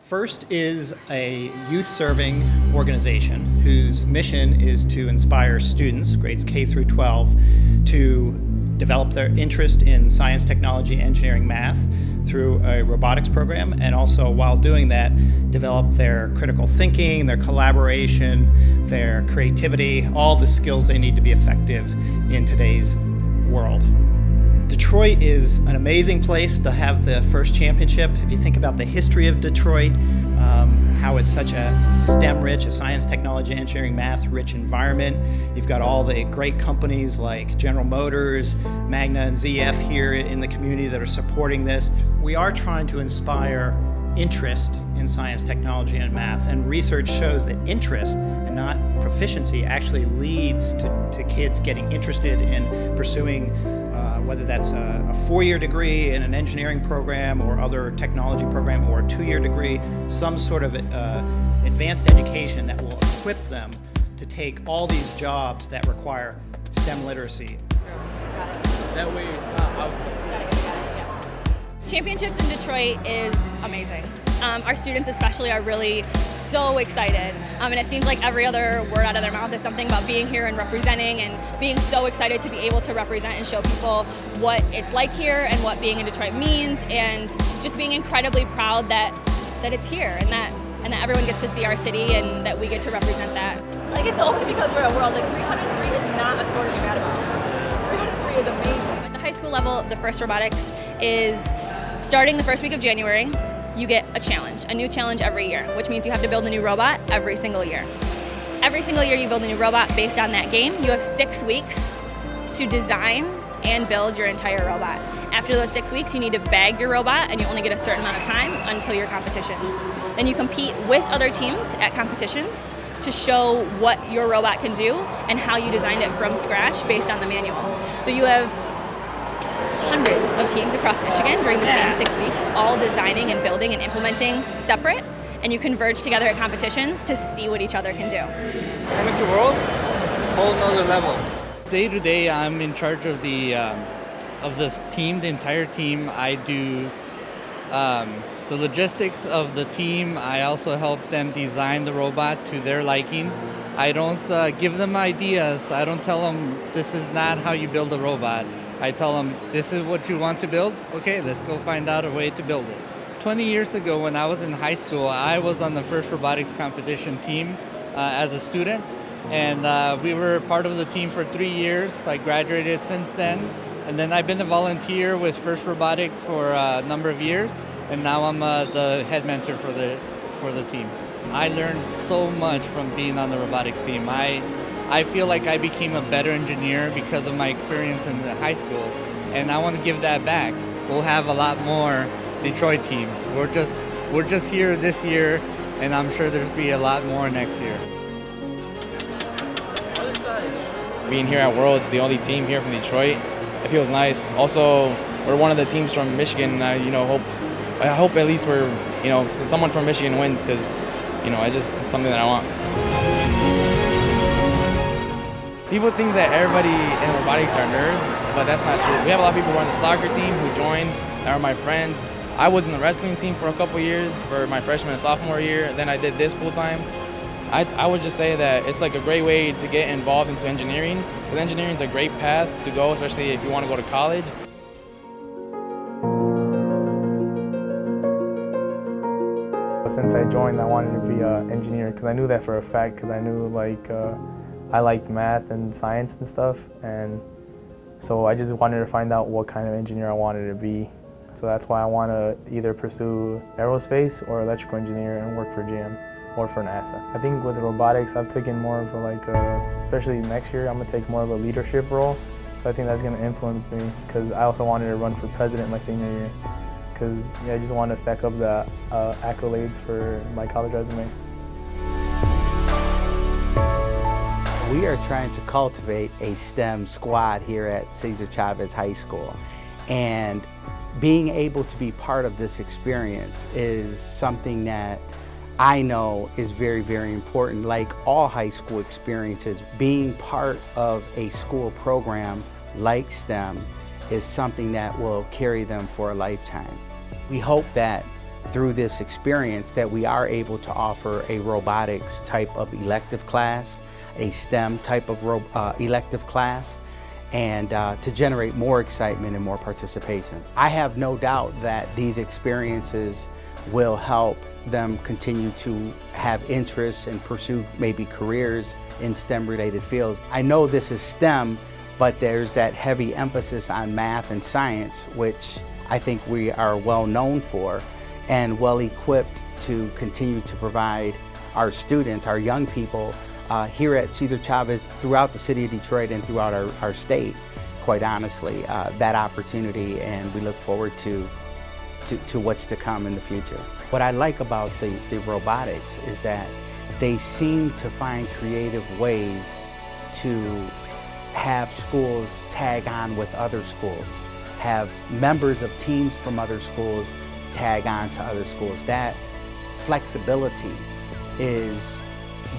FIRST is a youth-serving organization whose mission is to inspire students, grades K through 12, to develop their interest in science, technology, engineering, math through a robotics program, and also while doing that, develop their critical thinking, their collaboration, their creativity, all the skills they need to be effective in today's world. Detroit is an amazing place to have the FIRST championship. If you think about the history of Detroit, how it's such a STEM-rich, a science, technology, engineering, math-rich environment. You've got all the great companies like General Motors, Magna, and ZF here in the community that are supporting this. We are trying to inspire interest in science, technology, and math, and research shows that interest and not proficiency actually leads to kids getting interested in pursuing whether that's a 4-year degree in an engineering program or other technology program, or a 2-year degree, some sort of advanced education that will equip them to take all these jobs that require STEM literacy. That way it's not out. Championships in Detroit is amazing. Our students especially are really so excited, and it seems like every other word out of their mouth is something about being here and representing, and being so excited to be able to represent and show people what it's like here and what being in Detroit means, and just being incredibly proud that it's here and that everyone gets to see our city and that we get to represent that. Like, it's only because we're a world. Like, 303 is not a score to be mad about. 303 is amazing. At the high school level, the FIRST Robotics is starting the first week of January. You get a new challenge every year, which means you have to build a new robot every single year. Every single year you build a new robot based on that game. You have 6 weeks to design and build your entire robot. After those 6 weeks, you need to bag your robot, and you only get a certain amount of time until your competitions. Then you compete with other teams at competitions to show what your robot can do and how you designed it from scratch based on the manual. So you have hundreds of teams across Michigan during the same 6 weeks, all designing and building and implementing separate, and you converge together at competitions to see what each other can do. Amateur world, whole nother level. Day to day, I'm in charge of the team, the entire team. I do the logistics of the team. I also help them design the robot to their liking. I don't give them ideas. I don't tell them this is not how you build a robot. I tell them, this is what you want to build? Okay, let's go find out a way to build it. 20 years ago, when I was in high school, I was on the FIRST robotics competition team as a student, and we were part of the team for 3 years. I graduated since then, and then I've been a volunteer with FIRST Robotics for a number of years, and now I'm the head mentor for the team. I learned so much from being on the robotics team. I feel like I became a better engineer because of my experience in the high school, and I want to give that back. We'll have a lot more Detroit teams. We're just here this year, and I'm sure there's be a lot more next year. Being here at Worlds, the only team here from Detroit, it feels nice. Also, we're one of the teams from Michigan. I hope at least we're, someone from Michigan wins, because, it's just something that I want. People think that everybody in robotics are nerds, but that's not true. We have a lot of people who are on the soccer team who joined, that are my friends. I was in the wrestling team for a couple years for my freshman and sophomore year. Then I did this full time. I would just say that it's like a great way to get involved into engineering. Because engineering is a great path to go, especially if you want to go to college. Since I joined, I wanted to be an engineer because I knew that for a fact, because I knew I liked math and science and stuff, and so I just wanted to find out what kind of engineer I wanted to be. So that's why I want to either pursue aerospace or electrical engineer and work for GM or for NASA. I think with robotics, I've taken more of especially next year, I'm going to take more of a leadership role. So I think that's going to influence me, because I also wanted to run for president my senior year, because I just want to stack up the accolades for my college resume. We are trying to cultivate a STEM squad here at Cesar Chavez High School, and being able to be part of this experience is something that I know is very, very important. Like all high school experiences, being part of a school program like STEM is something that will carry them for a lifetime. We hope that through this experience that we are able to offer a robotics type of elective class, a STEM type of elective class, and to generate more excitement and more participation. I have no doubt that these experiences will help them continue to have interests and pursue maybe careers in STEM-related fields. I know this is STEM, but there's that heavy emphasis on math and science, which I think we are well known for and well equipped to continue to provide our students, our young people, here at Cesar Chavez, throughout the city of Detroit and throughout our state, quite honestly, that opportunity, and we look forward to what's to come in the future. What I like about the robotics is that they seem to find creative ways to have schools tag on with other schools, have members of teams from other schools tag on to other schools. That flexibility is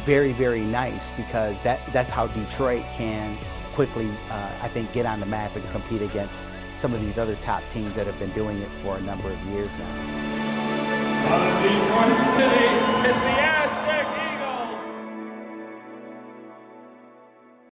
very, very nice because that's how Detroit can quickly, I think, get on the map and compete against some of these other top teams that have been doing it for a number of years now. Out of Detroit City, it's the Aztec